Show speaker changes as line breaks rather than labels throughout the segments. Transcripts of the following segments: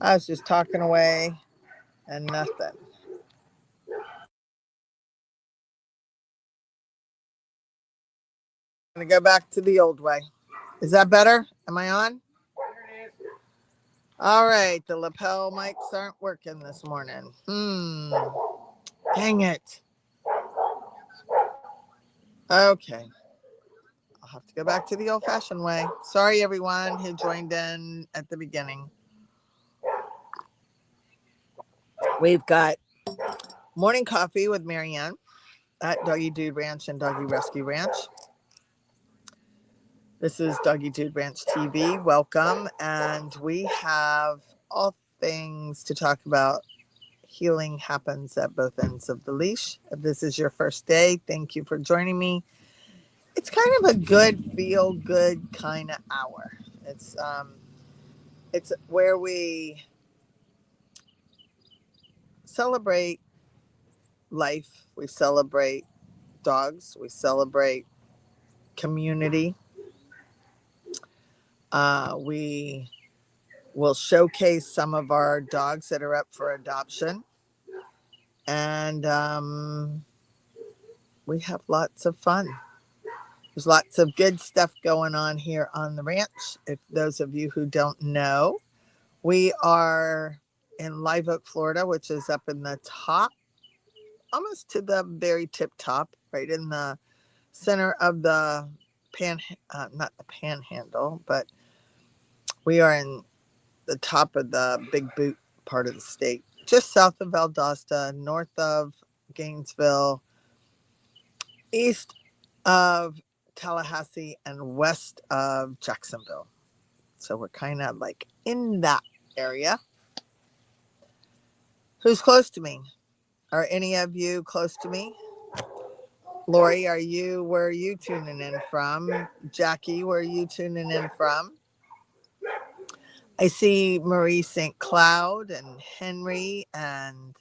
I was just talking away and nothing. I'm going to go back to the old way. Is that better? Am I on? All right. The lapel mics aren't working this morning. Dang it. Okay. I'll have to go back to the old fashioned way. Sorry, everyone who joined in at the beginning. We've got morning coffee with Marianne at Doggie Dude Ranch and Doggie Rescue Ranch. This is Doggie Dude Ranch TV. Welcome. And we have all things to talk about. Healing happens at both ends of the leash. If this is your first day, thank you for joining me. It's kind of a good, feel good kind of hour. It's where we celebrate life. We celebrate dogs. We celebrate community. We will showcase some of our dogs that are up for adoption. And we have lots of fun. There's lots of good stuff going on here on the ranch. If those of you who don't know, we are in Live Oak, Florida, which is up in the top, almost to the very tip top, right in the center of the not the panhandle, but we are in the top of the Big Boot part of the state, just south of Valdosta, north of Gainesville, east of Tallahassee, and west of Jacksonville. So we're kind of like in that area. Who's close to me? Are any of you close to me? Lori, where are you tuning in from? Jackie, where are you tuning in from? I see Marie St. Cloud and Henry, and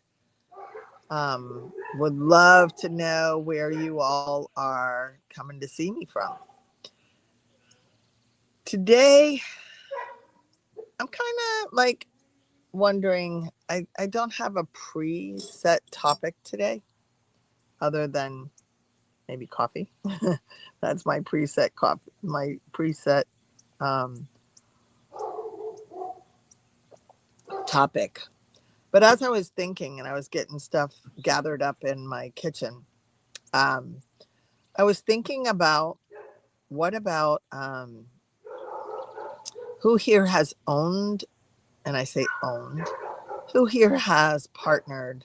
would love to know where you all are coming to see me from. Today, I'm kind of like wondering, I don't have a preset topic today other than maybe coffee. That's my preset topic. But as I was thinking and I was getting stuff gathered up in my kitchen, I was thinking about what about who here has owned, and I say owned, who here has partnered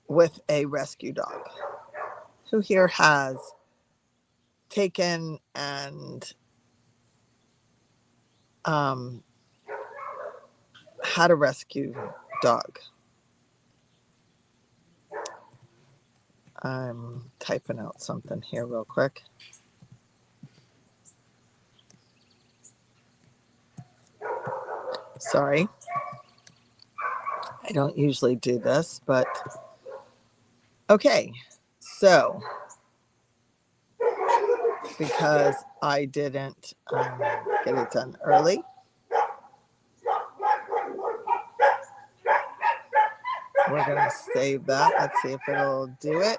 with a rescue dog? Who here has taken and had a rescue dog? I'm typing out something here real quick. Sorry. I don't usually do this, but okay. So, because I didn't get it done early, we're going to save that. Let's see if it'll do it.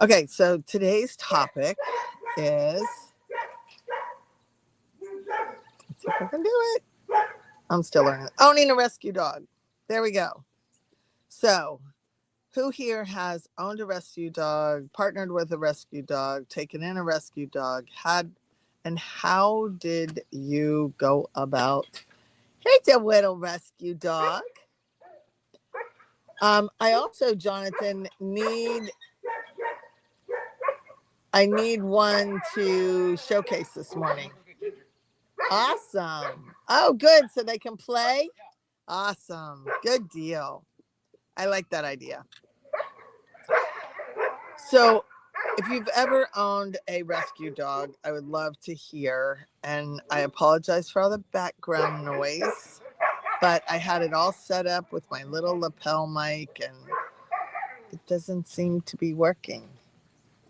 Okay, so today's topic is, let's see if I can do it. I'm still learning. Owning a rescue dog. There we go. So, who here has owned a rescue dog, partnered with a rescue dog, taken in a rescue dog, and how did you go about? Here's a little rescue dog. I also, Jonathan, need one to showcase this morning. Awesome. Oh, good. So they can play? Awesome. Good deal. I like that idea. So if you've ever owned a rescue dog, I would love to hear. And I apologize for all the background noise, but I had it all set up with my little lapel mic and it doesn't seem to be working.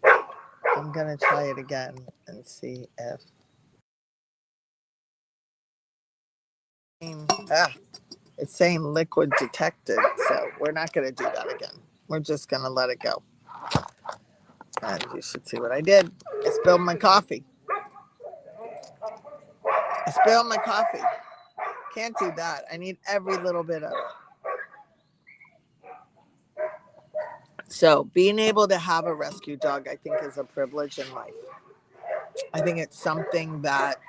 I'm going to try it again and see if It's saying liquid detected, so we're not going to do that again. We're just going to let it go. And you should see what I did. I spilled my coffee. Can't do that. I need every little bit of it. So being able to have a rescue dog, I think, is a privilege in life. I think it's something that,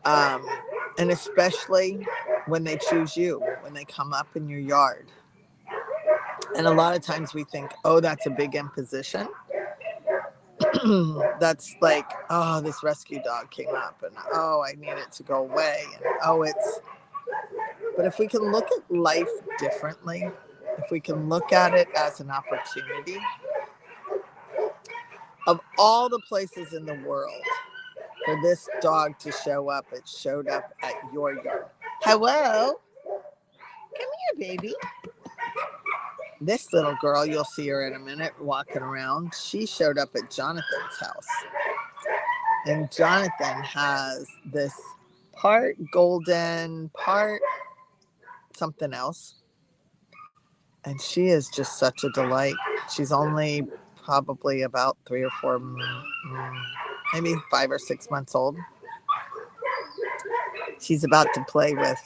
and especially when they choose you, when they come up in your yard. And a lot of times we think, oh, that's a big imposition. That's like, oh, this rescue dog came up and oh, I need it to go away. And but if we can look at life differently, if we can look at it as an opportunity, of all the places in the world for this dog to show up, it showed up at your yard. Hello? Come here, baby. This little girl, you'll see her in a minute walking around. She showed up at Jonathan's house. And Jonathan has this part golden, part something else. And she is just such a delight. She's only probably about 3 or 4, maybe 5 or 6 months old. She's about to play with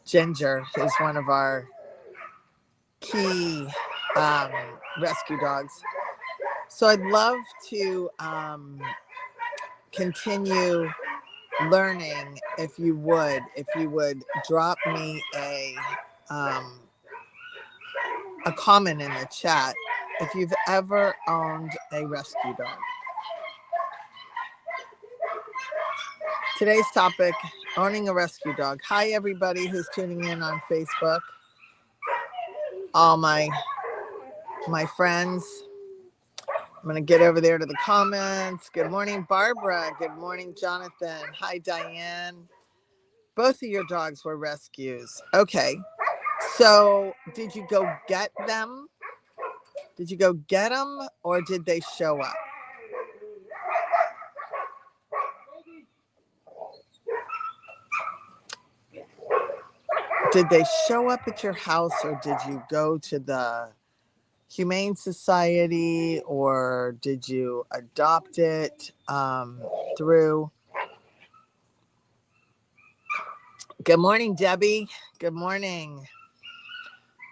Ginger, who's one of our key rescue dogs. So I'd love to continue learning. If you would drop me a comment in the chat if you've ever owned a rescue dog. Today's topic, owning a rescue dog. Hi everybody who's tuning in on Facebook, all my friends. I'm going to get over there to the comments. Good morning, Barbara. Good morning, Jonathan. Hi, Diane. Both of your dogs were rescues. Okay. So did you go get them? Did you go get them or did they show up? Did they show up at your house or did you go to the Humane Society or did you adopt it through? Good morning, Debbie. Good morning.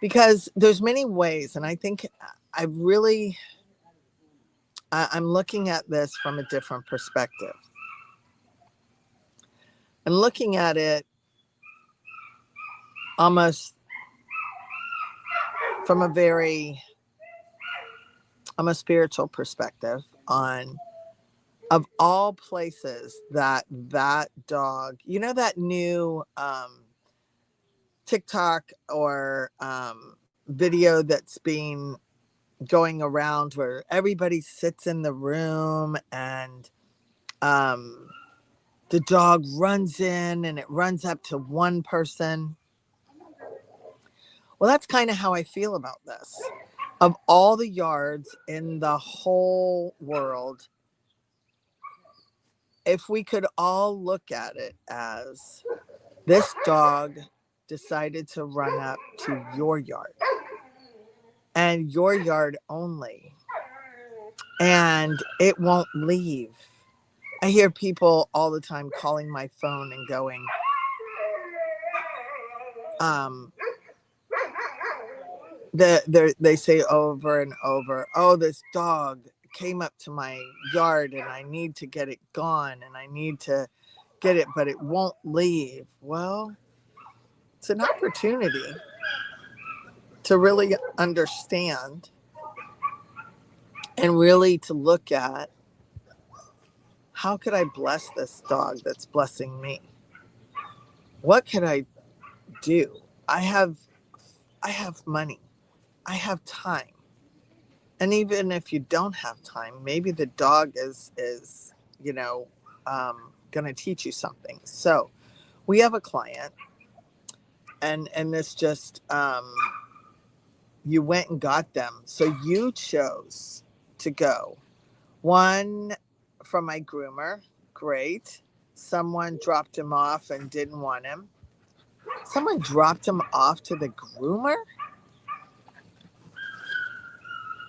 Because there's many ways, and I think I'm looking at this from a different perspective. I'm looking at it almost from a very spiritual perspective on, of all places, that dog, you know, that new TikTok or video that's been going around where everybody sits in the room and the dog runs in and it runs up to one person. Well, that's kind of how I feel about this. Of all the yards in the whole world, if we could all look at it as this dog decided to run up to your yard and your yard only, and it won't leave. I hear people all the time calling my phone and going, they say over and over, oh, this dog came up to my yard and I need to get it gone and I need to get it, but it won't leave. Well, it's an opportunity to really understand and really to look at, how could I bless this dog that's blessing me? What could I do? I have money. I have time. And even if you don't have time, maybe the dog is going to teach you something. So we have a client and this just, you went and got them. So you chose to go. One from my groomer. Great. someone dropped him off and didn't want him. Someone dropped him off to the groomer.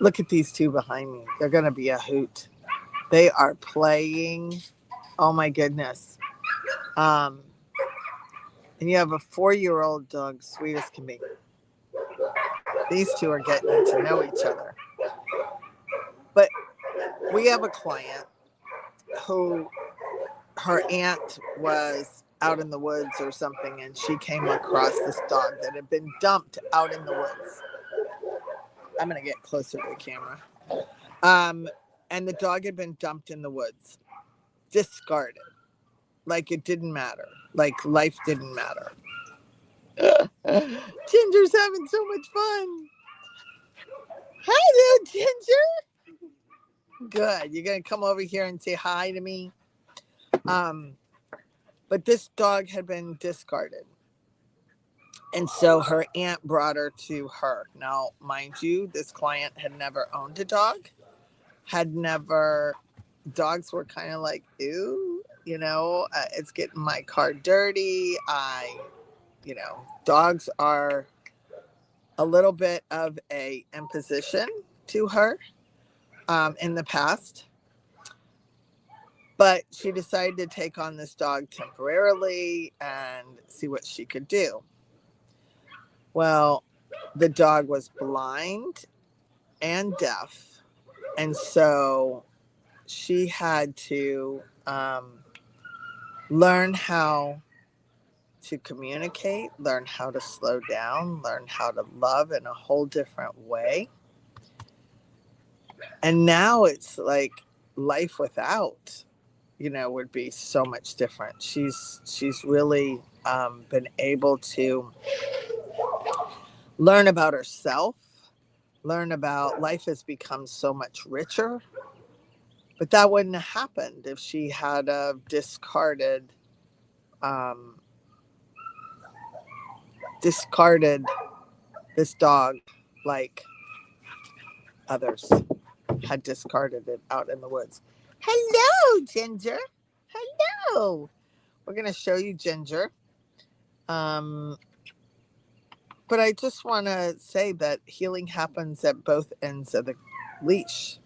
Look at these two behind me. They're going to be a hoot. They are playing. Oh my goodness. And you have a 4-year-old dog, sweet as can be. These two are getting to know each other. But we have a client who her aunt was out in the woods or something, and she came across this dog that had been dumped out in the woods. I'm going to get closer to the camera. And the dog had been dumped in the woods, discarded. Like it didn't matter. Like life didn't matter. Ginger's having so much fun. Hi there, Ginger. Good. You're going to come over here and say hi to me. But this dog had been discarded. And so her aunt brought her to her. Now, mind you, this client had never owned a dog. Dogs were kind of like, ew, it's getting my car dirty. Dogs are a little bit of a imposition to her in the past. But she decided to take on this dog temporarily and see what she could do. Well, the dog was blind and deaf. And so she had to learn how to communicate, learn how to slow down, learn how to love in a whole different way. And now it's like life without, would be so much different. She's really been able to learn about herself, learn about life has become so much richer. But that wouldn't have happened if she had discarded this dog like others had discarded it out in the woods. Hello, Ginger. Hello. We're going to show you Ginger. But I just want to say that healing happens at both ends of the leash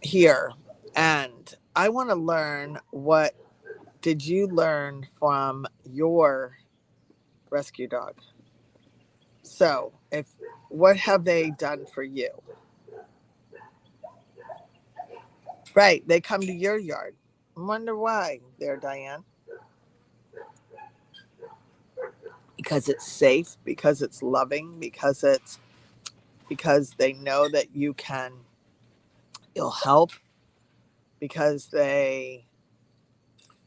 here. And I want to learn, what did you learn from your rescue dog? So what have they done for you? Right. They come to your yard. I wonder why there, Diane. Because it's safe, because it's loving, because they know that you'll help,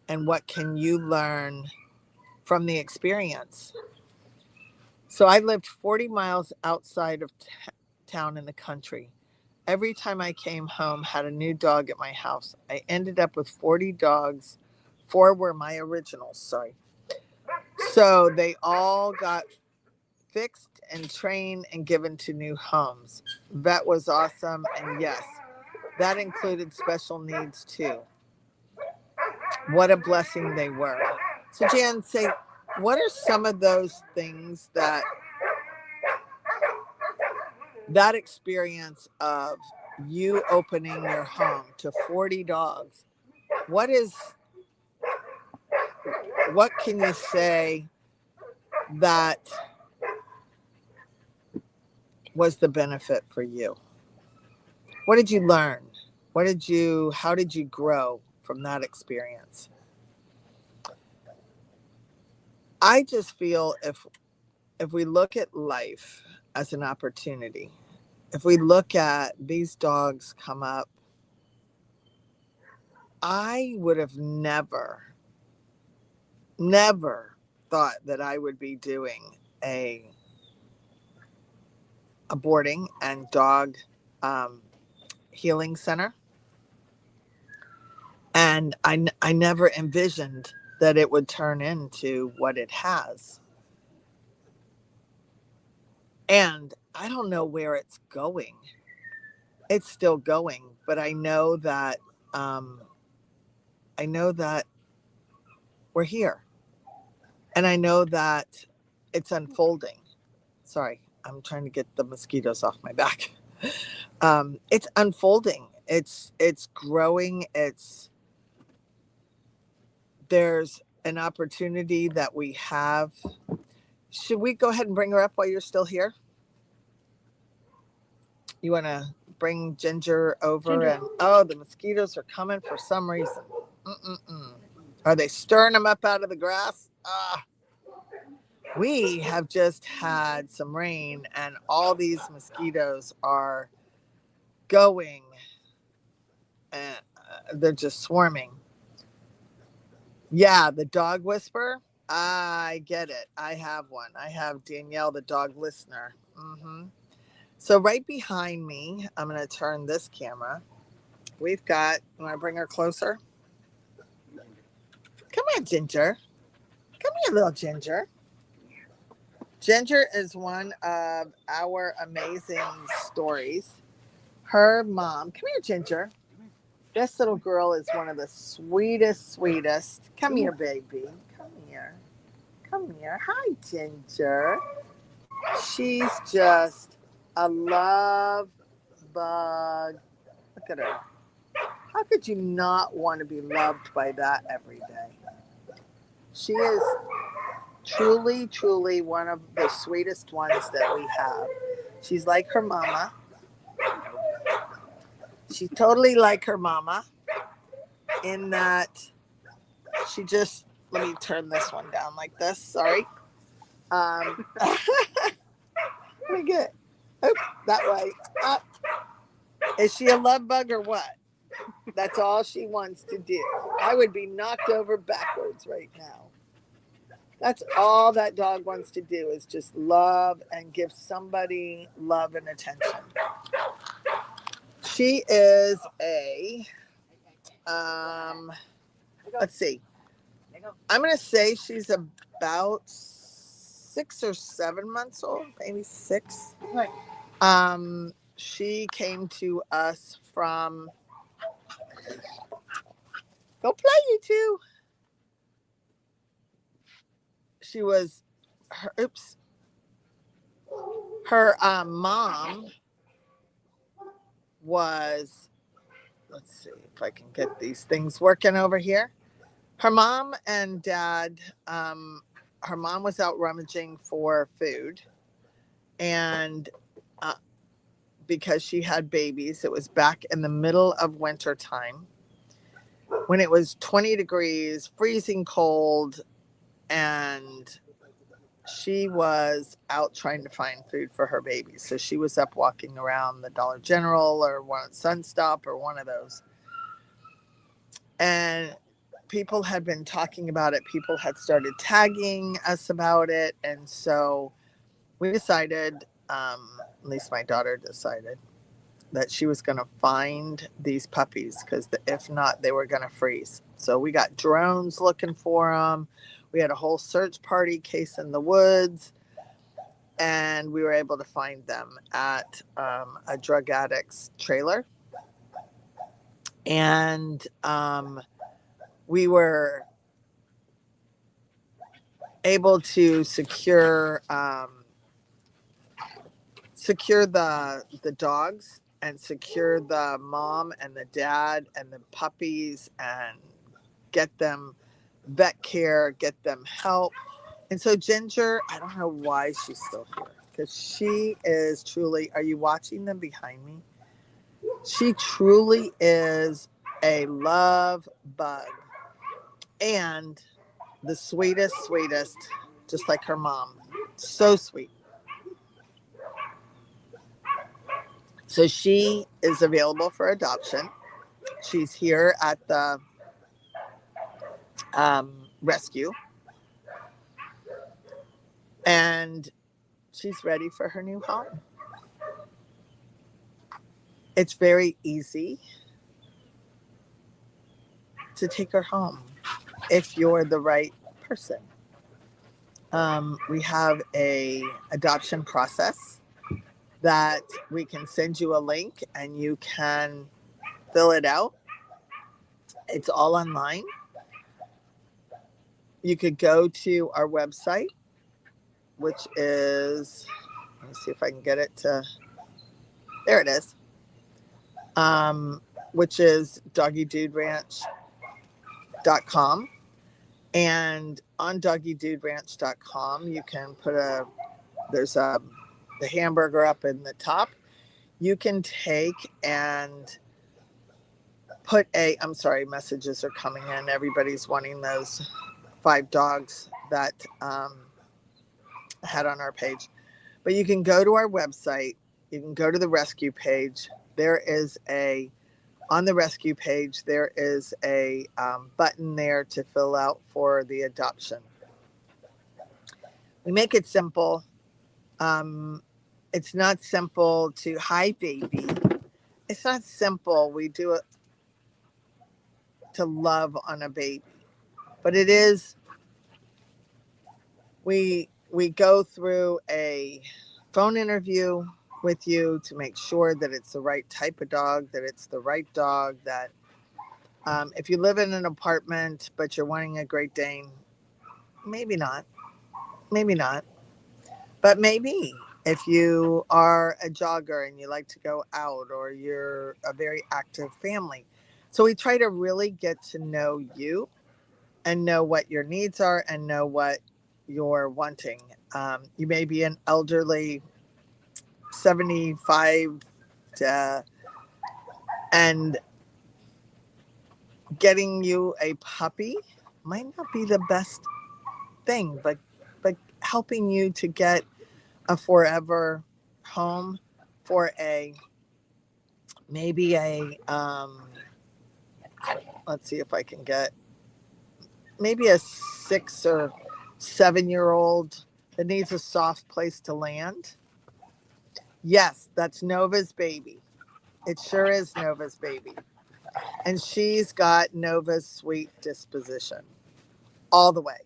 and what can you learn from the experience? So I lived 40 miles outside of town in the country. Every time I came home, had a new dog at my house. I ended up with 40 dogs. 4 were my originals, sorry. So they all got fixed and trained and given to new homes. Vet was awesome. And yes, that included special needs too. What a blessing they were. So Jan, say, what are some of those things that experience of you opening your home to 40 dogs, what can you say that was the benefit for you? What did you learn? How did you grow from that experience? I just feel if we look at life as an opportunity, if we look at these dogs come up, I would have never thought that I would be doing a boarding and dog healing center. And I never envisioned that it would turn into what it has. And I don't know where it's going. It's still going, but I know that I know that we're here. And I know that it's unfolding. Sorry, I'm trying to get the mosquitoes off my back. It's unfolding. It's growing. There's an opportunity that we have. Should we go ahead and bring her up while you're still here? You want to bring Ginger over? Ginger. And oh, the mosquitoes are coming for some reason. Are they stirring them up out of the grass? We have just had some rain and all these mosquitoes are going and they're just swarming. Yeah, the dog whisperer. I get it. I have one. I have Danielle, the dog listener. So right behind me, I'm going to turn this camera. We've got, you want to bring her closer? Come here, Ginger. Come here, little Ginger. Ginger is one of our amazing stories. Her mom, come here, Ginger. This little girl is one of the sweetest. Come here, baby. Come here. Hi, Ginger. She's just a love bug. Look at her. How could you not want to be loved by that every day? She is truly one of the sweetest ones that we have. She's like her mama. She's totally like her mama in that she just, let me turn this one down like this. Sorry. Let me get that way. Up. Is she a love bug or what? That's all she wants to do. I would be knocked over backwards right now. That's all that dog wants to do is just love and give somebody love and attention. She is a, let's see. I'm going to say she's about 6 or 7 months old, maybe 6. She came to us from, go play, you two. She was, her mom was, let's see if I can get these things working over here. Her mom and dad, her mom was out rummaging for food, and because she had babies, it was back in the middle of winter time when it was 20 degrees, freezing cold, and she was out trying to find food for her babies. So she was up walking around the Dollar General or Sunstop or one of those. And people had been talking about it. People had started tagging us about it. And so we decided, at least my daughter decided, that she was going to find these puppies because if not, they were going to freeze. So we got drones looking for them. We had a whole search party case in the woods, and we were able to find them at a drug addict's trailer. And we were able to secure the dogs and secure the mom and the dad and the puppies and get them vet care, get them help. And so Ginger, I don't know why she's still here, because she is truly, are you watching them behind me? She truly is a love bug and the sweetest, just like her mom. So sweet. So she is available for adoption. She's here at the rescue, and she's ready for her new home. It's very easy to take her home if you're the right person. We have a adoption process that we can send you a link and you can fill it out. It's all online. You could go to our website, which is, let me see if I can get it to, there it is, which is doggieduderanch.com. And on doggieduderanch.com, you can put there's the hamburger up in the top. You can take and put I'm sorry, messages are coming in. Everybody's wanting those 5 dogs that I had on our page. But you can go to our website. You can go to the rescue page. On the rescue page, there is a button there to fill out for the adoption. We make it simple. It's not simple to, hi, baby. It's not simple. We do it to love on a baby. But it is, we go through a phone interview with you to make sure that it's the right type of dog, that it's the right dog, that if you live in an apartment but you're wanting a Great Dane, maybe not. But maybe if you are a jogger and you like to go out, or you're a very active family. So we try to really get to know you and know what your needs are and know what you're wanting. You may be an elderly 75 and getting you a puppy might not be the best thing, but helping you to get a forever home for maybe let's see if I can get maybe a 6 or 7-year-old that needs a soft place to land. Yes, that's Nova's baby. It sure is Nova's baby. And she's got Nova's sweet disposition all the way.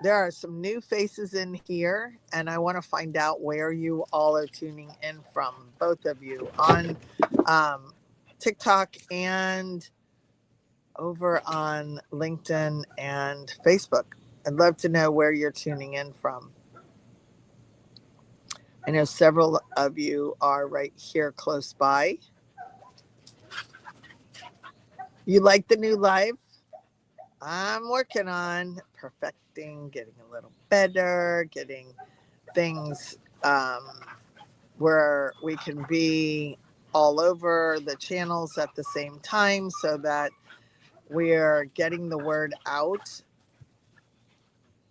There are some new faces in here, and I want to find out where you all are tuning in from, both of you, on TikTok and over on LinkedIn and Facebook. I'd love to know where you're tuning in from. I know several of you are right here close by. You like the new live? I'm working on perfecting, getting a little better, getting things where we can be all over the channels at the same time, so that we're getting the word out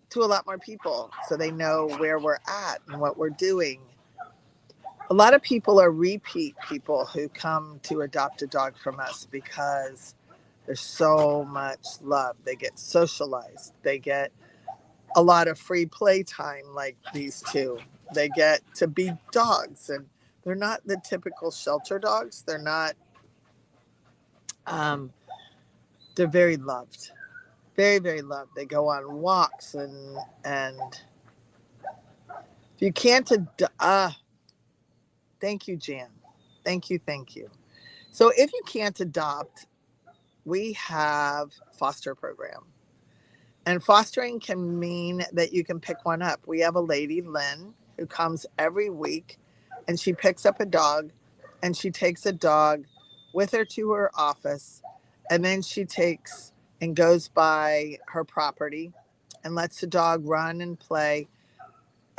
to a lot more people so they know where we're at and what we're doing. A lot of people are repeat people who come to adopt a dog from us because there's so much love. They get socialized. They get a lot of free playtime like these two. They get to be dogs, and they're not the typical shelter dogs. They're not, they're very loved. Very, very loved. They go on walks and if you can't, thank you, Jan. Thank you. So if you can't adopt, we have foster program. And fostering can mean that you can pick one up. We have a lady, Lynn, who comes every week, and she picks up a dog, and she takes a dog with her to her office, and then she takes and goes by her property and lets the dog run and play.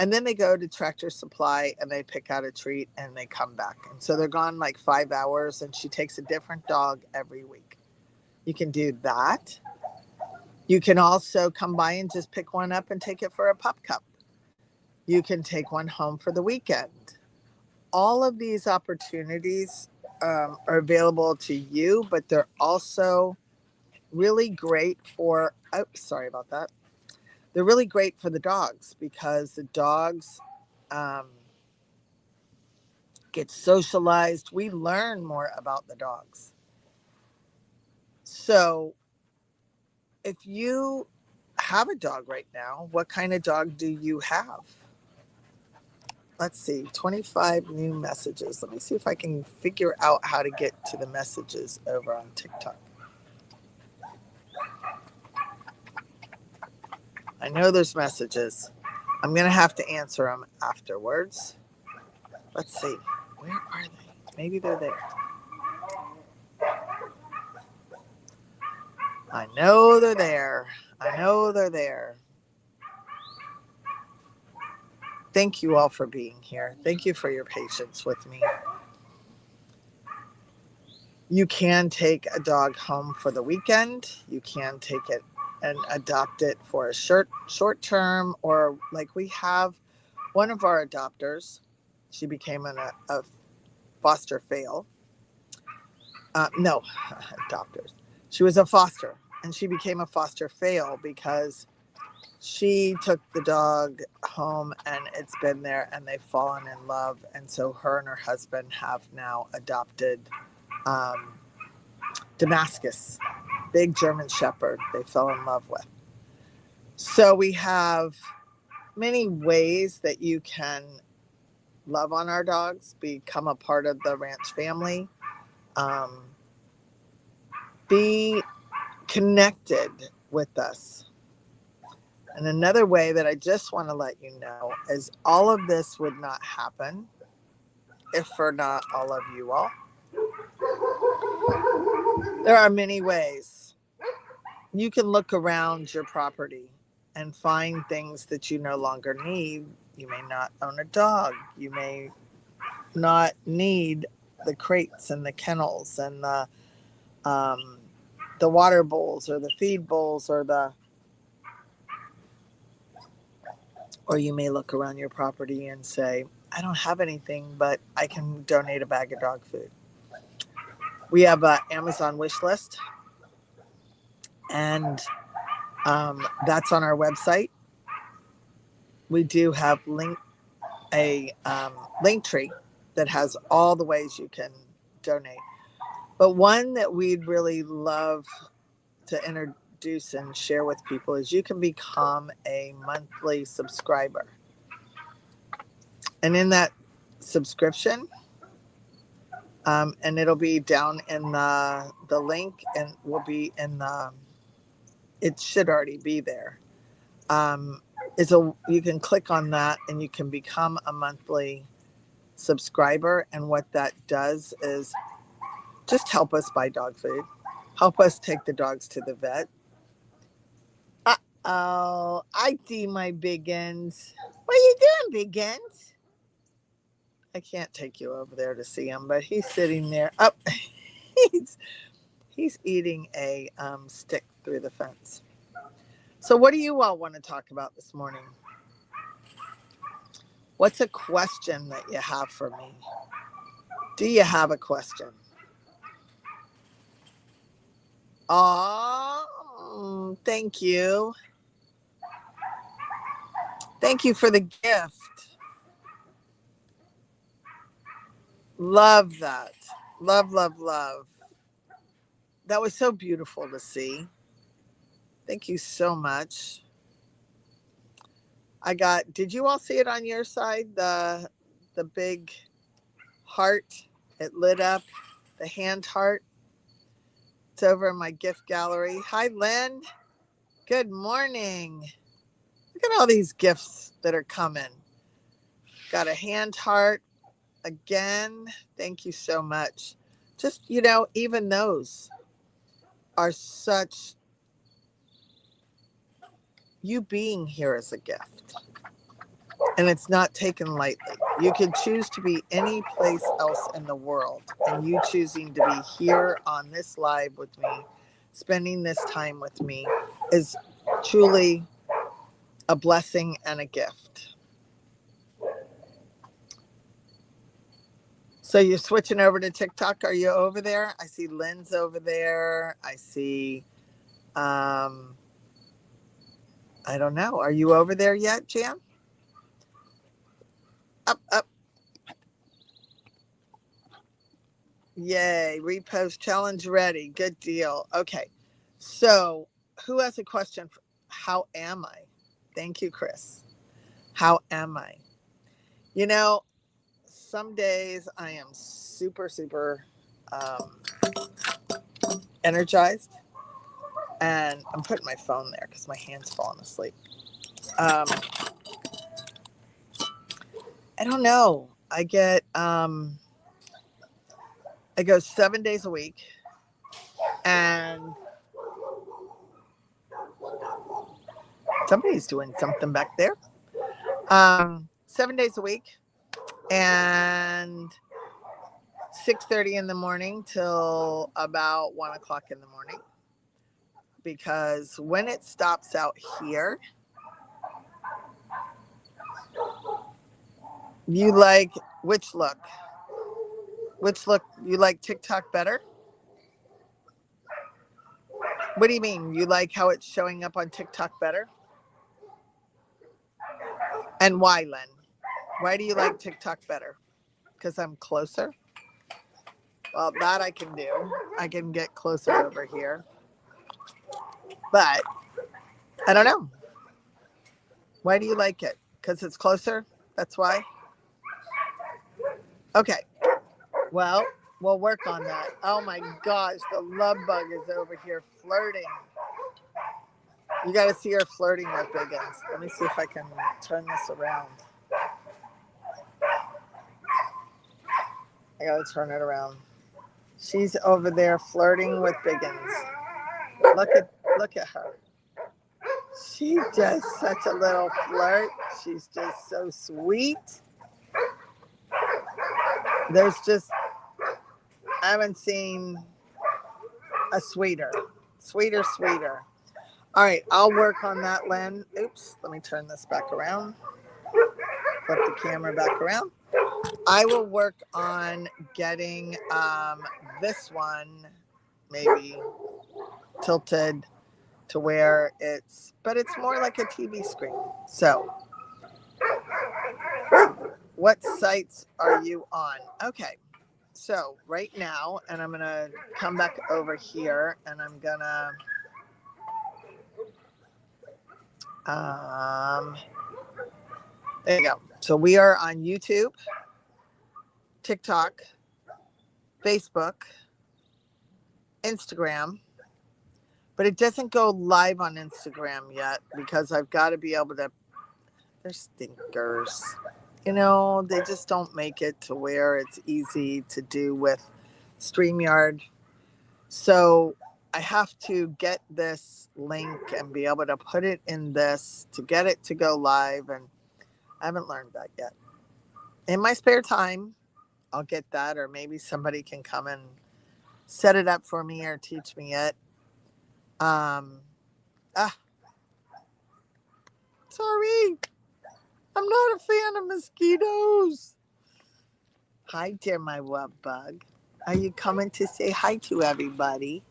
And then they go to Tractor Supply and they pick out a treat and they come back. And so they're gone like 5 hours, and she takes a different dog every week. You can do that. You can also come by and just pick one up and take it for a pup cup. You can take one home for the weekend. All of these opportunities are available to you, but they're also really great for, sorry about that. They're really great for the dogs because the dogs get socialized. We learn more about the dogs. So if you have a dog right now, what kind of dog do you have? let's see, 25 new messages. Let me see if I can figure out how to get to the messages over on TikTok. I know there's messages. I'm going to have to answer them afterwards. Let's see. Where are they? Maybe they're there. I know they're there. I know they're there. Thank you all for being here. Thank you for your patience with me. You can take a dog home for the weekend. You can take it and adopt it for a short term, or like we have one of our adopters. She became a foster fail. No, adopters. She was a foster, and she became a foster fail because she took the dog home and it's been there and they've fallen in love. And so her and her husband have now adopted Damascus, big German Shepherd they fell in love with. So we have many ways that you can love on our dogs, become a part of the ranch family, be connected with us. And another way that I just want to let you know is all of this would not happen if for not all of you all. There are many ways. You can look around your property and find things that you no longer need. You may not own a dog. You may not need the crates and the kennels and the water bowls or the feed bowls or you may look around your property and say, I don't have anything, but I can donate a bag of dog food. We have an Amazon wish list, and that's on our website. We do have a link tree that has all the ways you can donate. But one that we'd really love to introduce and share with people is you can become a monthly subscriber. And in that subscription, and it'll be down in the link, and will be in it should already be there. You can click on that and you can become a monthly subscriber. And what that does is just help us buy dog food, help us take the dogs to the vet. Oh, I see my biggins. What are you doing, biggins? I can't take you over there to see him, but he's sitting there. Oh, he's eating a stick through the fence. So what do you all want to talk about this morning? What's a question that you have for me? Do you have a question? Oh, thank you. Thank you for the gift. Love that. Love, love, love. That was so beautiful to see. Thank you so much. Did you all see it on your side? The big heart, it lit up, the hand heart. It's over in my gift gallery. Hi, Lynn. Good morning. Look at all these gifts that are coming. Got a hand heart again. Thank you so much. Just, even those are such, you being here is a gift. And it's not taken lightly. You could choose to be any place else in the world, and you choosing to be here on this live with me, spending this time with me, is truly a blessing and a gift. So you're switching over to TikTok. Are you over there? I see Lynn's over there. I see, I don't know. Are you over there yet, Jan? Up. Yay, repost challenge ready. Good deal. Okay. So who has a question? How am I? Thank you, Chris. How am I? You know, some days I am super, super um, energized, and I'm putting my phone there because my hand's falling asleep. Um, I don't know. I go 7 days a week, and somebody's doing something back there. 7 days a week, and 6:30 in the morning till about 1 o'clock in the morning. Because when it stops out here, you like which look? Which look you like TikTok better? What do you mean? You like how it's showing up on TikTok better? And why, Len? Why do you like TikTok better? Because I'm closer? Well, that I can do. I can get closer over here. But I don't know. Why do you like it? Because it's closer? That's why? Okay. Well, we'll work on that. Oh my gosh, the love bug is over here flirting. You got to see her flirting with Biggins. Let me see if I can turn this around. I got to turn it around. She's over there flirting with Biggins. Look at her. She's just such a little flirt. She's just so sweet. I haven't seen a sweeter. All right, I'll work on that, Len. Oops, let me turn this back around. Flip the camera back around. I will work on getting this one maybe tilted to where but it's more like a TV screen. So, what sites are you on? Okay, so right now, and I'm gonna come back over here, and I'm gonna there you go. So we are on YouTube, TikTok, Facebook, Instagram, but it doesn't go live on Instagram yet because I've got to be able to. They're stinkers. You know, they just don't make it to where it's easy to do with StreamYard. So I have to get this link and be able to put it in this to get it to go live. And I haven't learned that yet. In my spare time, I'll get that, or maybe somebody can come and set it up for me or teach me it. Sorry. I'm not a fan of mosquitoes. Hi, dear, my love bug. Are you coming to say hi to everybody?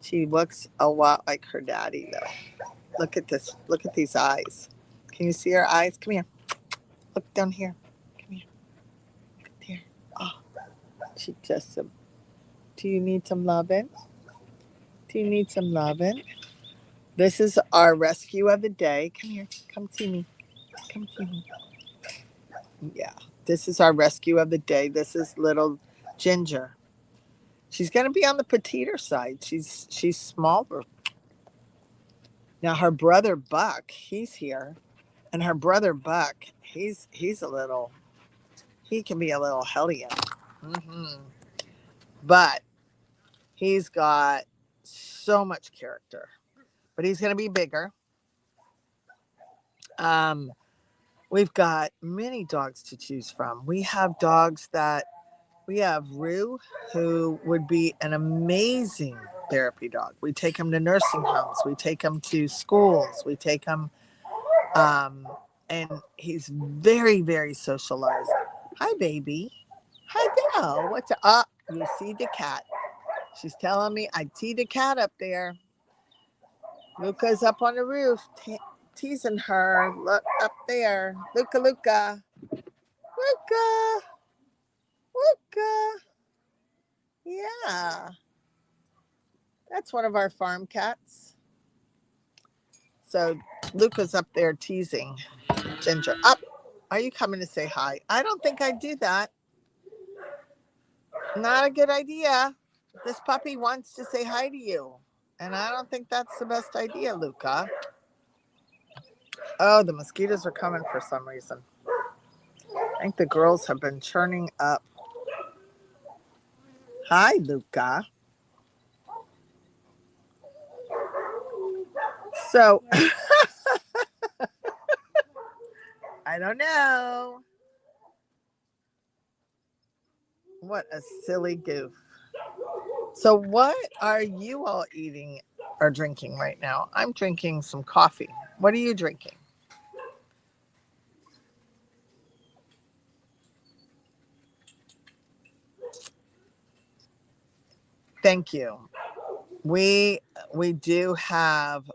She looks a lot like her daddy, though. Look at this. Look at these eyes. Can you see her eyes? Come here. Look down here. Come here. Look there. Oh, she just. Do you need some loving? Do you need some loving? This is our rescue of the day. Come here. Come see me. Come see me. Yeah. This is our rescue of the day. This is little Ginger. She's going to be on the petiter side. She's smaller. Now her brother Buck, he's here, and her brother Buck, he's a little. He can be a little hellion, but he's got so much character. But he's going to be bigger. We've got many dogs to choose from. We have Rue, who would be an amazing therapy dog. We take him to nursing homes. We take him to schools. We take him, and he's very, very socialized. Hi, baby. Hi there. What's up? You see the cat. She's telling me I see the cat up there. Luca's up on the roof teasing her. Look up there. Luca. Yeah. That's one of our farm cats. So Luca's up there teasing Ginger. Up. Are you coming to say hi? I don't think I'd do that. Not a good idea. This puppy wants to say hi to you. And I don't think that's the best idea, Luca. Oh, the mosquitoes are coming for some reason. I think the girls have been churning up. Hi, Luca. So, I don't know. What a silly goof. So, what are you all eating or drinking right now? I'm drinking some coffee. What are you drinking? Thank you. We do have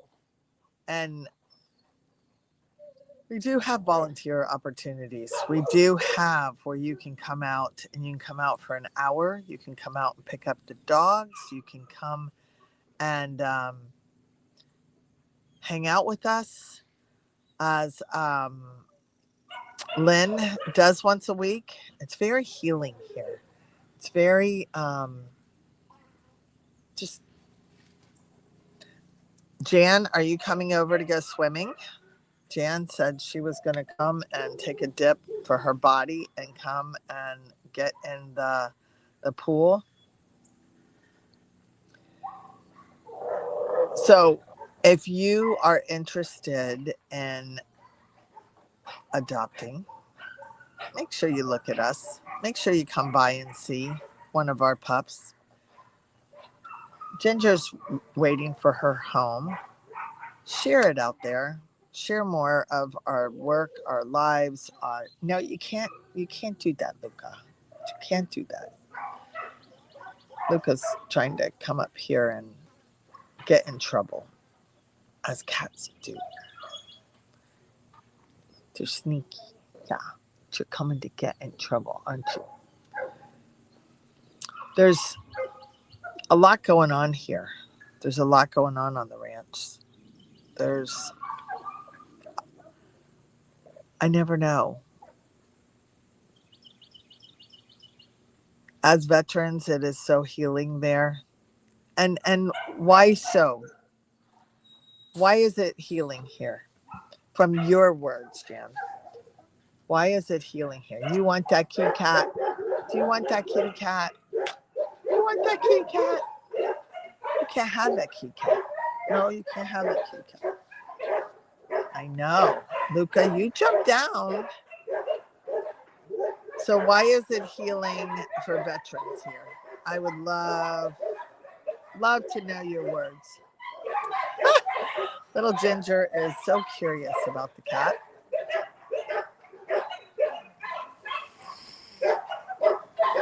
and we do have volunteer opportunities. We do have where you can come out and you can come out for an hour. You can come out and pick up the dogs. You can come and hang out with us as Lynn does once a week. It's very healing here. It's very just. Jan, are you coming over to go swimming? Jan said she was going to come and take a dip for her body and come and get in the pool. So if you are interested in adopting, make sure you look at us. Make sure you come by and see one of our pups. Ginger's waiting for her home. Share it out there. Share more of our work, our lives. No, you can't do that, Luca. You can't do that. Luca's trying to come up here and get in trouble, as cats do. They're sneaky. Yeah, you're coming to get in trouble, aren't you? There's a lot going on here. There's a lot going on the ranch. I never know. As veterans, it is so healing there. And why so? Why is it healing here? From your words, Jan. Why is it healing here? You want that kitty cat? Do you want that kitty cat? You want that kitty cat? You can't have that kitty cat. No, you can't have that kitty cat. I know. Luca, you jumped down. So why is it healing for veterans here? I would love to know your words. Little Ginger is so curious about the cat.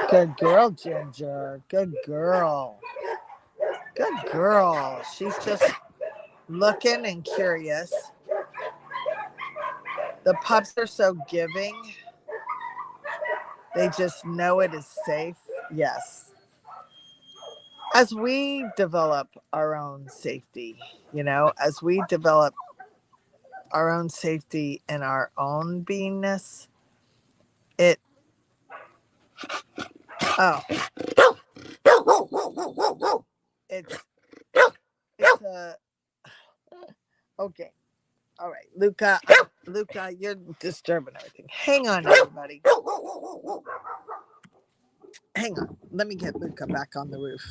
Good girl, Ginger. Good girl. Good girl. She's just looking and curious. The pups are so giving. They just know it is safe. Yes. As we develop our own safety, as we develop our own safety and our own beingness, it's okay. All right, Luca, you're disturbing everything. Hang on, everybody. Hang on. Let me get Luca back on the roof.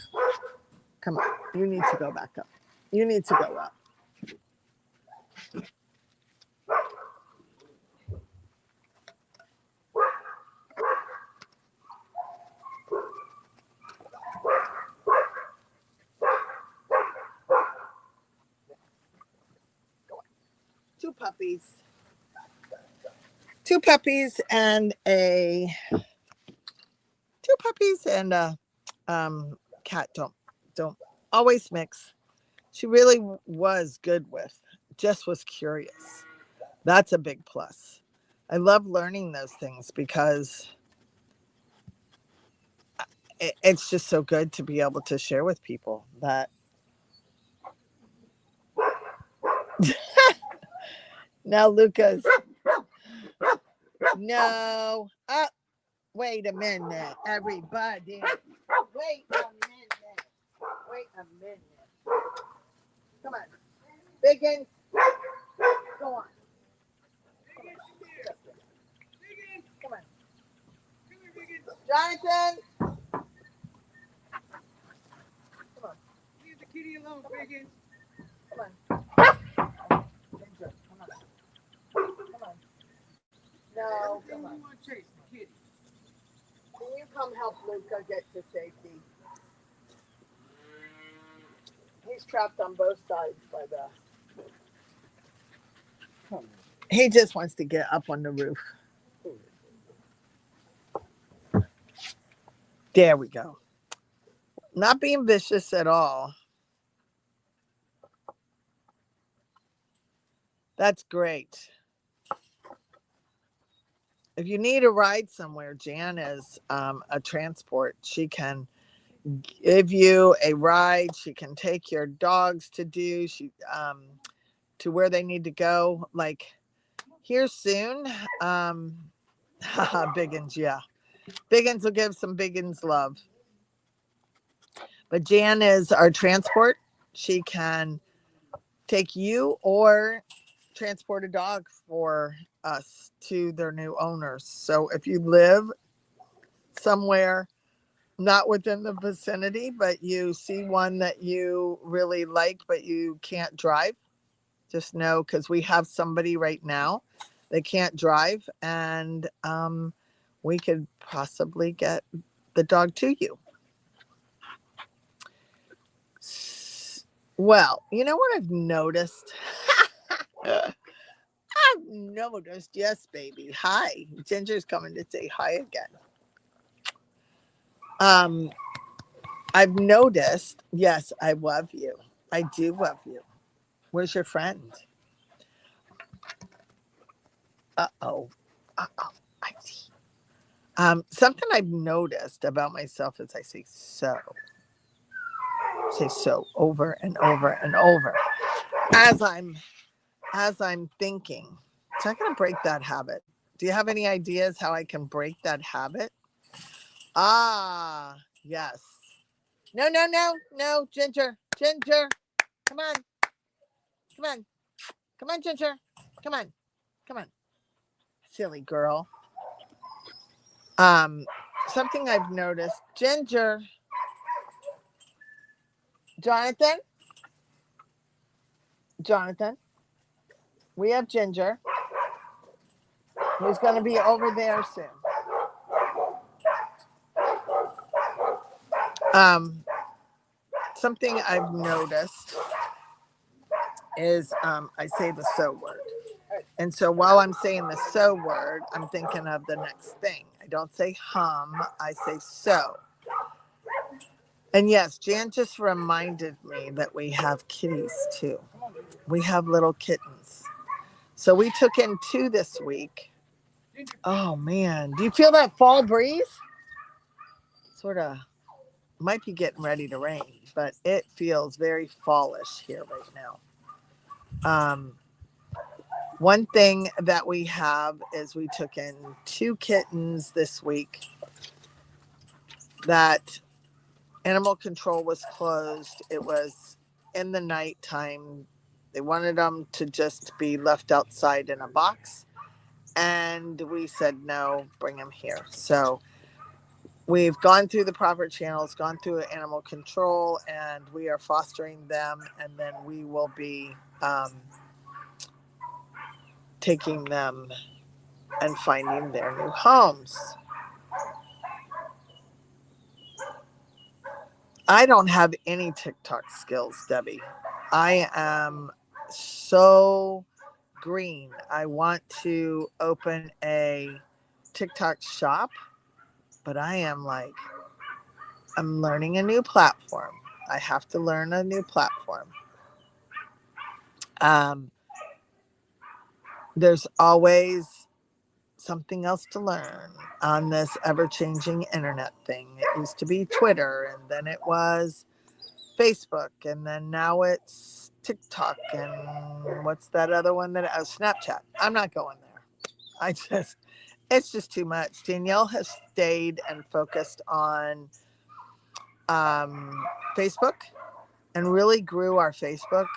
Come on. You need to go back up. You need to go up. Two puppies and a cat. Don't always mix. She really was good with, just was curious. That's a big plus. I love learning those things because it's just so good to be able to share with people that now Luca's No. Wait a minute, everybody. Wait a minute. Wait a minute. Come on. Biggins. Go on. Come on. Jonathan. Come on.
Leave the kitty alone, Biggins.
Come on. Ginger, come on. Come on. No, come on.
You want to chase the kitty.
Can you come help Luca get to safety? He's trapped on both sides by the... He just wants to get up on the roof. There we go. Not being vicious at all. That's great. If you need a ride somewhere, Jan is a transport. She can give you a ride. She can take your dogs to where they need to go. Like here soon. Biggins, yeah. Biggins will give some Biggins love. But Jan is our transport. She can take you or transport a dog for us to their new owners. So if you live somewhere not within the vicinity, but you see one that you really like, but you can't drive, just know, because we have somebody right now that can't drive, and we could possibly get the dog to you. Well, you know what I've noticed? I've noticed, yes, baby. Hi. Ginger's coming to say hi again. I've noticed, yes, I love you. I do love you. Where's your friend? Uh-oh. Uh-oh. I see. Something I've noticed about myself is I say so. Say so over and over and over. As I'm thinking. So I'm gonna break that habit. Do you have any ideas how I can break that habit? Ah, yes. No, Ginger. Ginger. Come on. Come on. Come on, Ginger. Come on. Come on. Silly girl. Something I've noticed. Ginger. Jonathan. We have Ginger. Who's going to be over there soon. Something I've noticed is I say the so word. And so while I'm saying the so word, I'm thinking of the next thing. I don't say hum, I say so. And yes, Jan just reminded me that we have kitties too. We have little kittens. So we took in 2 this week. Oh man, do you feel that fall breeze? Sort of might be getting ready to rain, but it feels very fallish here right now. One thing that we have is we took in 2 kittens this week that animal control was closed. It was in the nighttime. They wanted them to just be left outside in a box. And we said, no, bring them here. So we've gone through the proper channels, gone through animal control, and we are fostering them. And then we will be taking them and finding their new homes. I don't have any TikTok skills, Debbie. I am so green. I want to open a TikTok shop, but I'm learning a new platform. I have to learn a new platform. There's always something else to learn on this ever-changing internet thing. It used to be Twitter, and then it was Facebook, and then now it's TikTok, and what's that other one that Snapchat. I'm not going there. It's just too much. Danielle has stayed and focused on Facebook and really grew our Facebook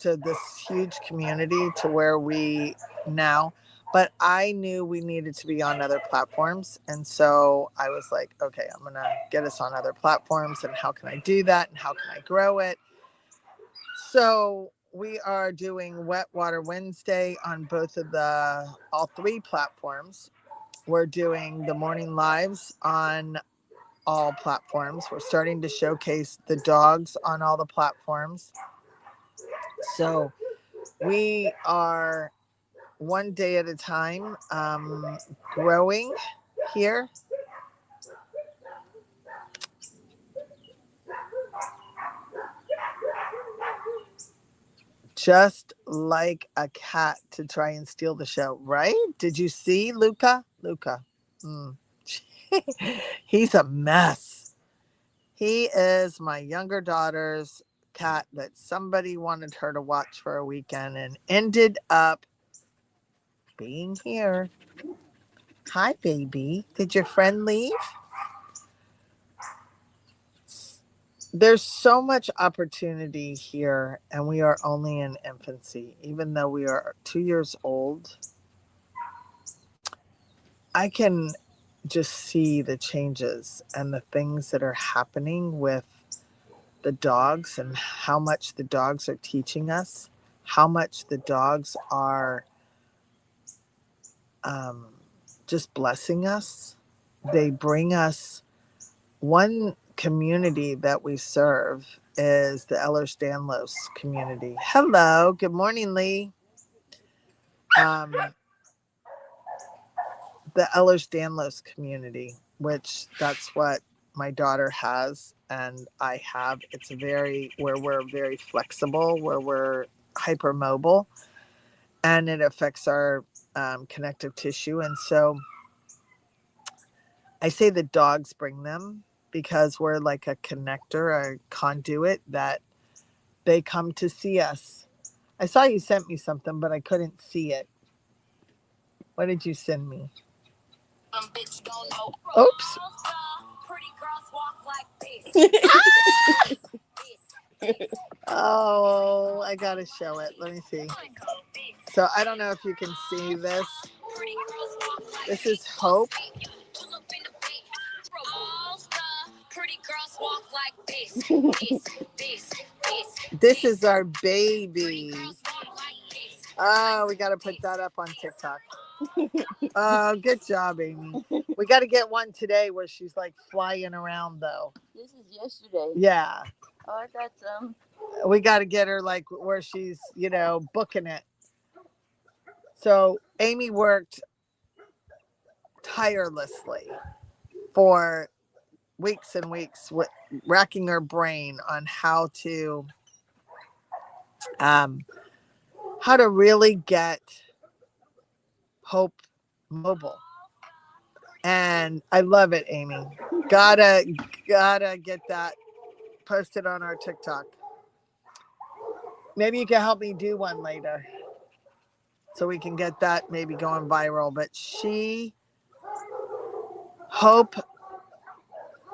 to this huge community to where we now. But I knew we needed to be on other platforms. And so I was like, okay, I'm going to get us on other platforms. And how can I do that? And how can I grow it? So we are doing Wet Water Wednesday on all three platforms. We're doing the morning lives on all platforms. We're starting to showcase the dogs on all the platforms. So we are one day at a time growing here. Just like a cat to try and steal the show, right? Did you see Luca? Luca. Mm. He's a mess. He is my younger daughter's cat that somebody wanted her to watch for a weekend and ended up being here. Hi, baby. Did your friend leave? There's so much opportunity here, and we are only in infancy. Even though we are 2 years old, I can just see the changes and the things that are happening with the dogs and how much the dogs are teaching us, how much the dogs are just blessing us. They bring us one community that we serve is the Ehlers-Danlos community. Hello, good morning, Lee. The Ehlers-Danlos community, which that's what my daughter has and I have. It's where we're very flexible, where we're hypermobile, and it affects our connective tissue. And so I say the dogs bring them because we're like a connector, a conduit that they come to see us. I saw you sent me something, but I couldn't see it. What did you send me? Oops. Oh, I gotta show it. Let me see. So I don't know if you can see this. This is Hope. This is our baby. Oh, we got to put that up on TikTok. Oh, good job, Amy. We got to get one today where she's like flying around, though.
This is yesterday.
Yeah.
Oh, I got some.
We got to get her like where she's, booking it. So Amy worked tirelessly for weeks and weeks, racking her brain on how to really get Hope mobile. And I love it, Amy. Gotta get that posted on our TikTok. Maybe you can help me do one later so we can get that maybe going viral. But Hope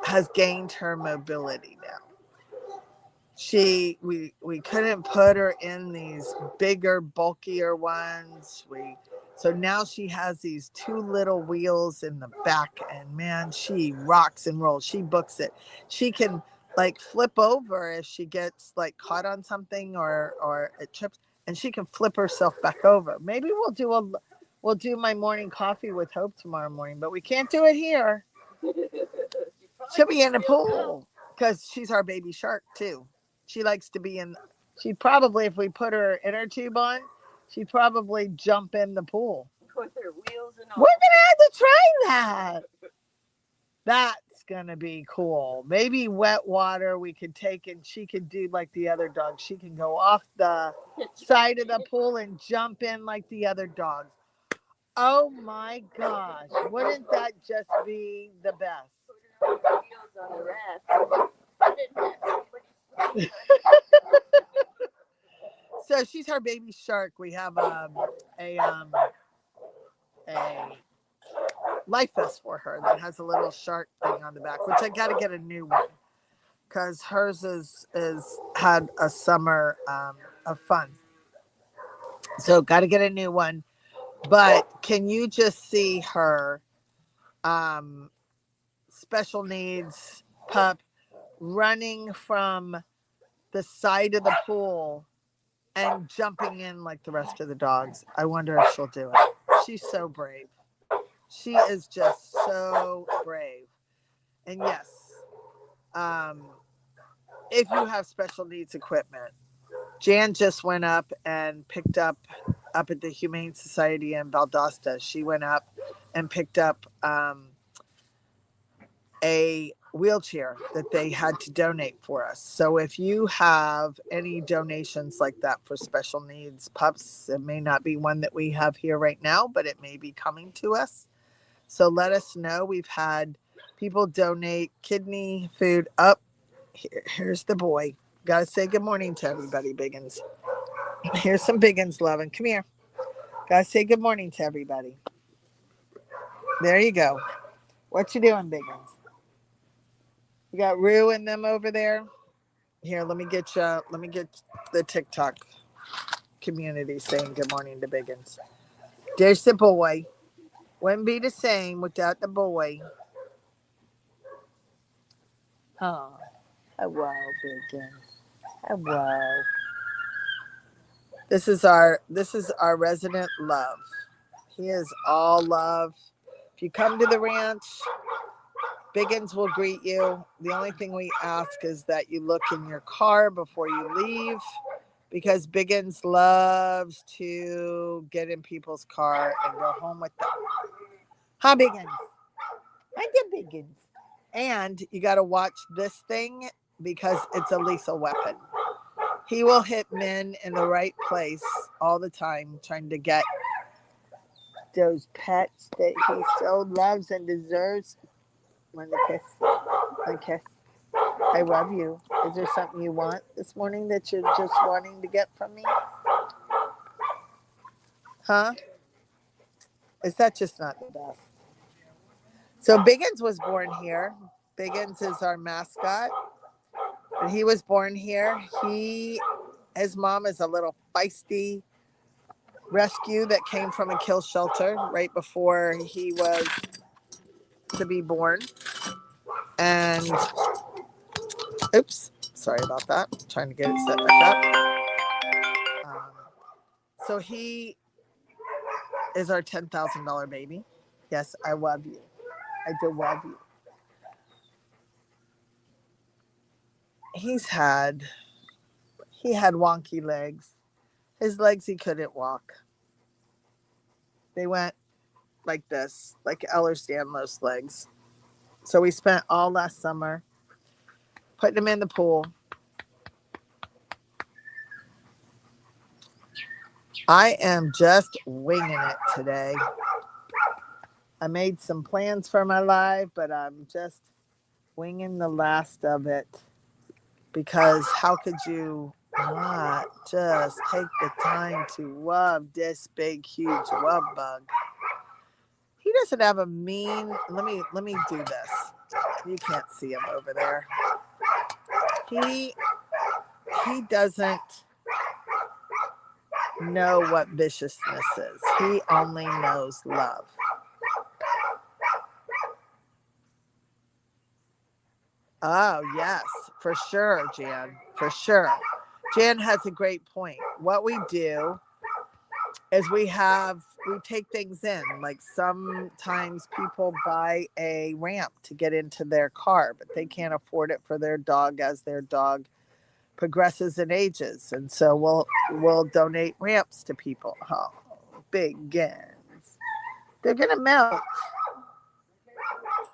has gained her mobility now. We couldn't put her in these bigger, bulkier ones. So now she has these two little wheels in the back, and man, she rocks and rolls. She books it. She can like flip over if she gets like caught on something or it trips, and she can flip herself back over. Maybe we'll do my morning coffee with Hope tomorrow morning, but we can't do it here. She'll be in the pool because she's our baby shark too. She likes to be in. She'd probably, if we put her inner tube on, she'd probably jump in the pool.
With her wheels and all.
We're gonna have to try that. That's gonna be cool. Maybe wet water we could take, and she could do like the other dogs. She can go off the side of the pool and jump in like the other dogs. Oh my gosh! Wouldn't that just be the best?
Put her on the wheels on the raft.
So she's our baby shark. We have a life vest for her that has a little shark thing on the back, which I got to get a new one because hers is had a summer of fun. So got to get a new one. But can you just see her um, special needs pup running from the side of the pool and jumping in like the rest of the dogs? I wonder if she'll do it. She's so brave. She is just so brave. And yes, um, if you have special needs equipment, Jan just went up and picked up at the Humane Society in Valdosta. She went up and picked up a wheelchair that they had to donate for us. So if you have any donations like that for special needs pups, it may not be one that we have here right now, but it may be coming to us. So let us know. We've had people donate kidney food up. Here's the boy. Gotta say good morning to everybody, Biggins. Here's some Biggins loving. Come here. Gotta say good morning to everybody. There you go. What you doing, Biggins? You got Rue and them over there. Here, let me get you. Let me get the TikTok community saying good morning to Biggins. There's the boy. Wouldn't be the same without the boy. Oh, hello, Biggins. Hello. This is our resident love. He is all love. If you come to the ranch, Biggins will greet you. The only thing we ask is that you look in your car before you leave, because Biggins loves to get in people's car and go home with them. Huh, Biggins? I did, Biggins. And you got to watch this thing because it's a lethal weapon. He will hit men in the right place all the time, trying to get those pets that he so loves and deserves. Want to kiss? Want to kiss? I love you. Is there something you want this morning that you're just wanting to get from me? Huh? Is that just not the best? So Biggins was born here. Biggins is our mascot. And he was born here. His mom is a little feisty rescue that came from a kill shelter right before he was to be born. And oops, sorry about that. I'm trying to get it set back up. So he is our $10,000 baby. Yes, I love you. I do love you. He had wonky legs. His legs, he couldn't walk. They went like this, like Ehlers-Danlos legs. So we spent all last summer putting him in the pool. I am just winging it today. I made some plans for my life, but I'm just winging the last of it, because how could you not just take the time to love this big, huge love bug? He doesn't have a mean. Let me do this. You can't see him over there. He doesn't know what viciousness is. He only knows love. Oh, yes, for sure, Jan. For sure. Jan has a great point. What we do is we take things in. Like sometimes people buy a ramp to get into their car, but they can't afford it for their dog as their dog progresses and ages. And so we'll donate ramps to people. Oh, big gans. They're gonna melt.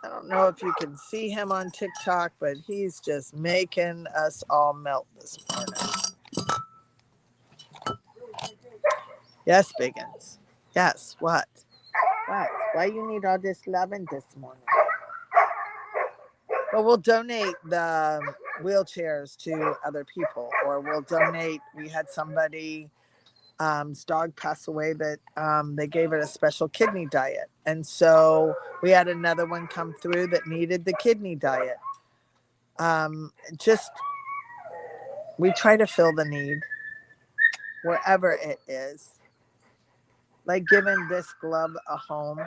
I don't know if you can see him on TikTok, but he's just making us all melt this morning. Yes, Biggins. Yes, what? What? Why you need all this loving this morning? Well, we'll donate the wheelchairs to other people, or we'll donate. We had somebody His dog passed away, that they gave it a special kidney diet. And so we had another one come through that needed the kidney diet. Just, we try to fill the need wherever it is. Like giving this glove a home.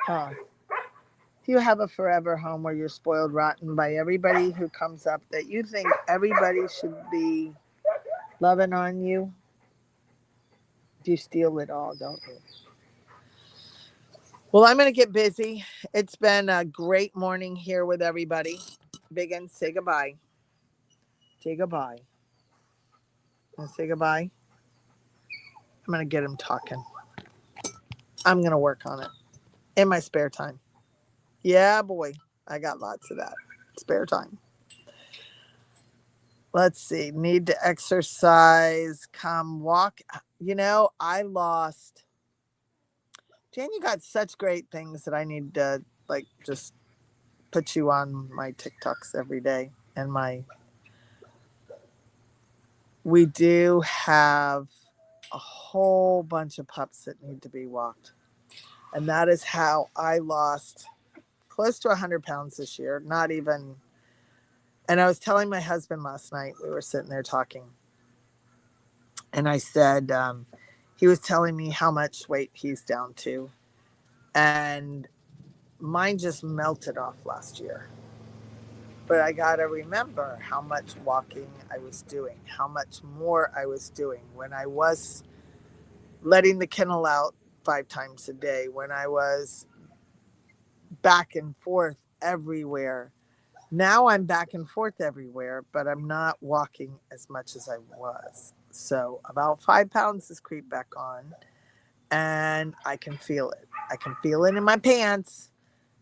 Huh. Do you have a forever home where you're spoiled rotten by everybody who comes up that you think everybody should be loving on you? You steal it all, don't you? Well, I'm going to get busy. It's been a great morning here with everybody. Biggin, say goodbye. Say goodbye. Say goodbye. I'm going to get him talking. I'm going to work on it in my spare time. Yeah, boy. I got lots of that. Spare time. Let's see. Need to exercise. Come walk. I lost. Jan, you got such great things that I need to just put you on my TikToks every day. And we do have a whole bunch of pups that need to be walked. And that is how I lost close to 100 pounds this year. Not even. And I was telling my husband last night, we were sitting there talking. And I said, he was telling me how much weight he's down to. And mine just melted off last year. But I got to remember how much walking I was doing, how much more I was doing when I was letting the kennel out 5 times a day, when I was back and forth everywhere. Now I'm back and forth everywhere, but I'm not walking as much as I was. So about 5 pounds has creeped back on, and I can feel it. I can feel it in my pants.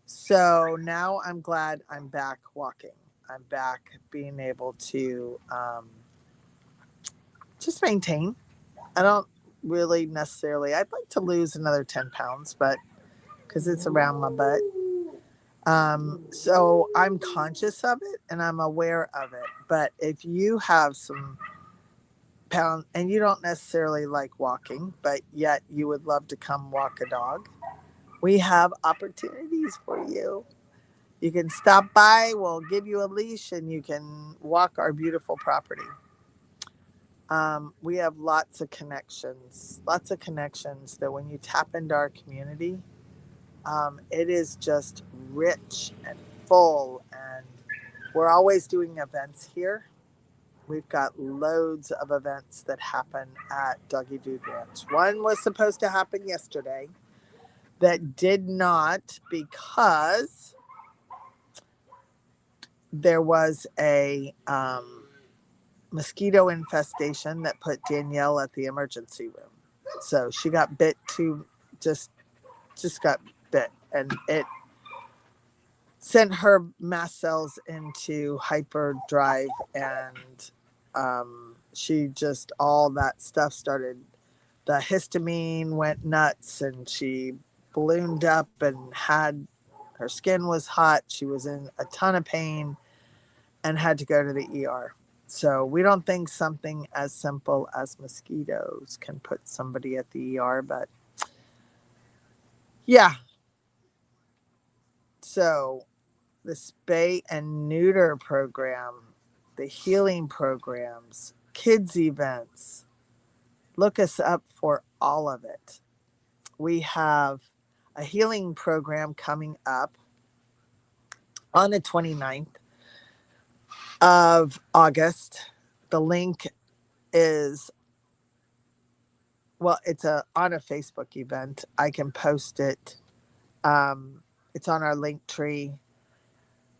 So now I'm glad I'm back walking. I'm back being able to just maintain. I don't really necessarily, I'd like to lose another 10 pounds, but because it's around my butt. So I'm conscious of it and I'm aware of it. But if you have some pound and you don't necessarily like walking, but yet you would love to come walk a dog, we have opportunities for you. You can stop by, we'll give you a leash, and you can walk our beautiful property. We have lots of connections that when you tap into our community, it is just rich and full, and we're always doing events here. We've got loads of events that happen at Doggie Dude Ranch. One was supposed to happen yesterday that did not because there was a mosquito infestation that put Danielle at the emergency room. So she got bit just got bit, and it sent her mast cells into hyperdrive, and she just, all that stuff started. The histamine went nuts, and she ballooned up and her skin was hot. She was in a ton of pain and had to go to the ER. So we don't think something as simple as mosquitoes can put somebody at the ER, but yeah. So the spay and neuter program, the healing programs, kids events, look us up for all of it. We have a healing program coming up on the 29th of August. The link is, it's on a Facebook event. I can post it. It's on our link tree.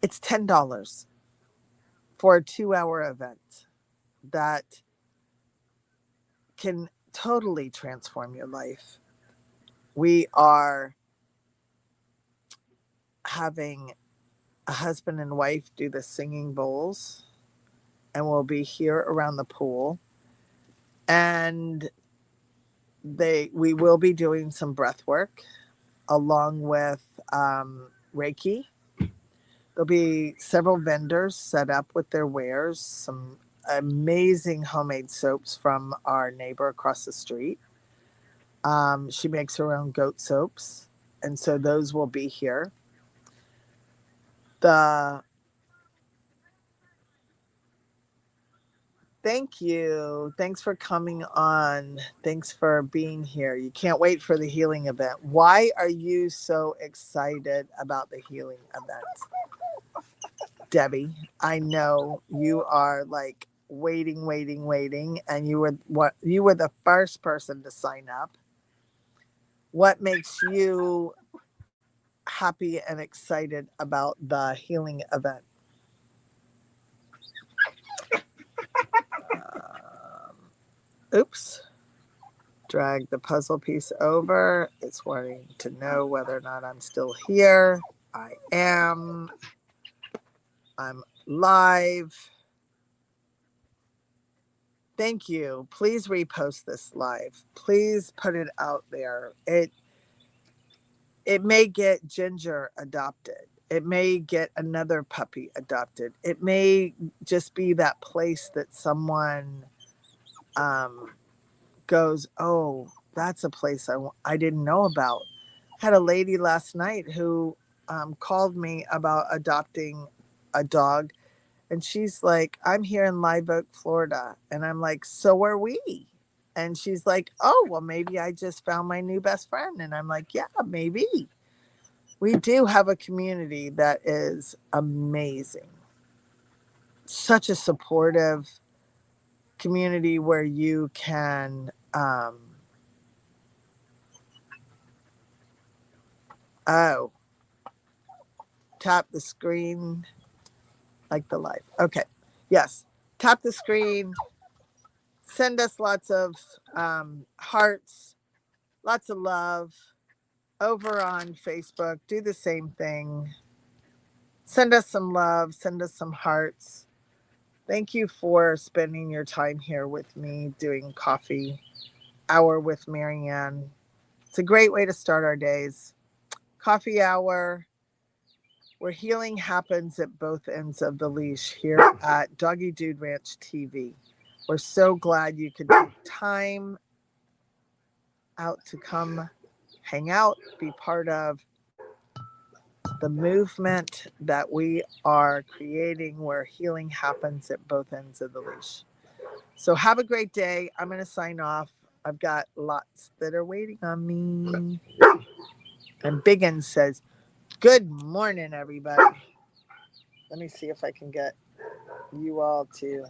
It's $10 for a 2-hour event that can totally transform your life. We are having a husband and wife do the singing bowls, and we'll be here around the pool. And we will be doing some breath work along with Reiki. There'll be several vendors set up with their wares, some amazing homemade soaps from our neighbor across the street. She makes her own goat soaps, and so those will be here. The Thank you. Thanks for coming on. Thanks for being here. You can't wait for the healing event. Why are you so excited about the healing event, Debbie? I know you are like waiting, and you were the first person to sign up. What makes you happy and excited about the healing event? Oops. Drag the puzzle piece over. It's wanting to know whether or not I'm still here. I am. I'm live. Thank you. Please repost this live. Please put it out there. It may get Ginger adopted. It may get another puppy adopted. It may just be that place that someone goes, oh, that's a place I didn't know about. I had a lady last night who called me about adopting a dog, and she's like, I'm here in Live Oak, Florida. And I'm like, so are we. And she's like, oh, well, maybe I just found my new best friend. And I'm like, yeah, maybe. We do have a community that is amazing. Such a supportive community where you can tap the screen like the light. Okay. Yes. Tap the screen. Send us lots of hearts, lots of love. Over on Facebook, do the same thing. Send us some love. Send us some hearts. Thank you for spending your time here with me doing coffee hour with Marianne. It's a great way to start our days. Coffee hour, where healing happens at both ends of the leash here at Doggie Dude Ranch TV. We're so glad you could take time out to come hang out, be part of the movement that we are creating where healing happens at both ends of the leash. So have a great day. I'm going to sign off. I've got lots that are waiting on me. And Biggins says, good morning, everybody. Let me see if I can get you all to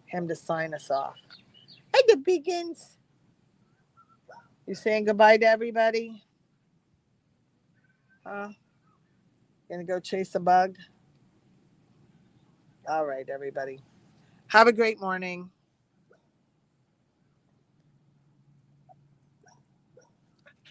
him to sign us off. Hey, the Biggins. You saying goodbye to everybody? Huh? Gonna go chase a bug? All right, everybody. Have a great morning.